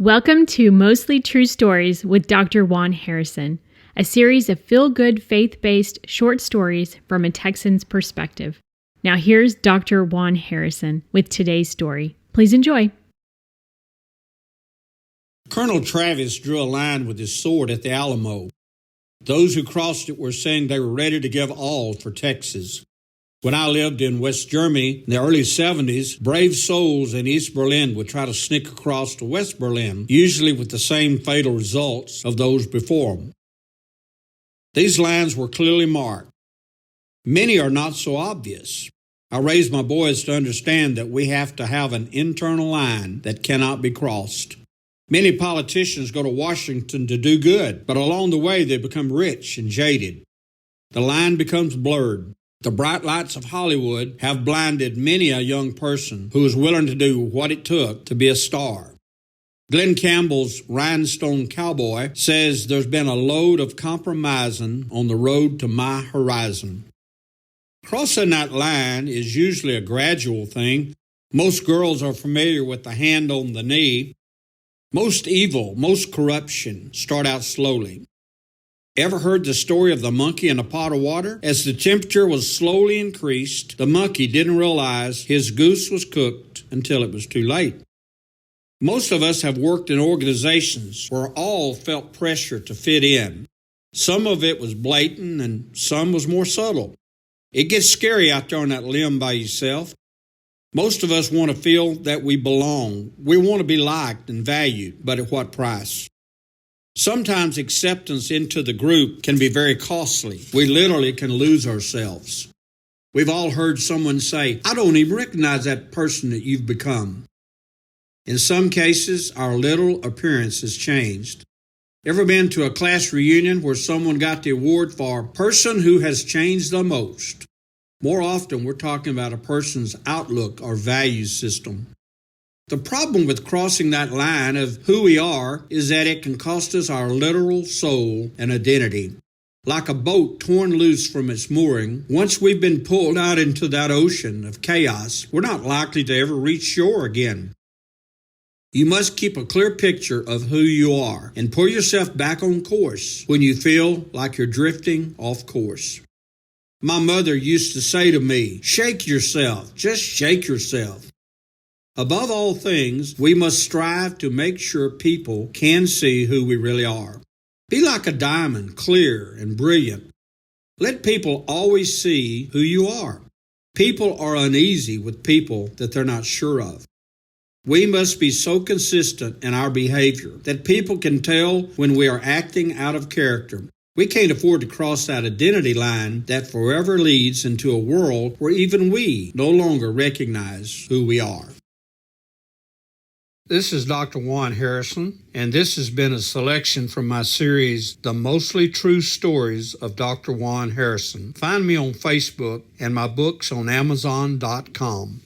Welcome to Mostly True Stories with Dr. Juan Harrison, a series of feel-good, faith-based short stories from a Texan's perspective. Now here's Dr. Juan Harrison with today's story. Please enjoy. Colonel Travis drew a line with his sword at the Alamo. Those who crossed it were saying they were ready to give all for Texas. When I lived in West Germany in the early 70s, brave souls in East Berlin would try to sneak across to West Berlin, usually with the same fatal results of those before them. These lines were clearly marked. Many are not so obvious. I raised my boys to understand that we have to have an internal line that cannot be crossed. Many politicians go to Washington to do good, but along the way they become rich and jaded. The line becomes blurred. The bright lights of Hollywood have blinded many a young person who is willing to do what it took to be a star. Glenn Campbell's Rhinestone Cowboy says there's been a load of compromising on the road to my horizon. Crossing that line is usually a gradual thing. Most girls are familiar with the hand on the knee. Most evil, most corruption start out slowly. Ever heard the story of the monkey in a pot of water? As the temperature was slowly increased, the monkey didn't realize his goose was cooked until it was too late. Most of us have worked in organizations where all felt pressure to fit in. Some of it was blatant and some was more subtle. It gets scary out there on that limb by yourself. Most of us want to feel that we belong. We want to be liked and valued, but at what price? Sometimes acceptance into the group can be very costly. We literally can lose ourselves. We've all heard someone say, "I don't even recognize that person that you've become." In some cases, our literal appearance has changed. Ever been to a class reunion where someone got the award for person who has changed the most? More often, we're talking about a person's outlook or value system. The problem with crossing that line of who we are is that it can cost us our literal soul and identity. Like a boat torn loose from its mooring, once we've been pulled out into that ocean of chaos, we're not likely to ever reach shore again. You must keep a clear picture of who you are and pull yourself back on course when you feel like you're drifting off course. My mother used to say to me, "Shake yourself, just shake yourself." Above all things, we must strive to make sure people can see who we really are. Be like a diamond, clear and brilliant. Let people always see who you are. People are uneasy with people that they're not sure of. We must be so consistent in our behavior that people can tell when we are acting out of character. We can't afford to cross that identity line that forever leads into a world where even we no longer recognize who we are. This is Dr. Juan Harrison, and this has been a selection from my series, The Mostly True Stories of Dr. Juan Harrison. Find me on Facebook and my books on Amazon.com.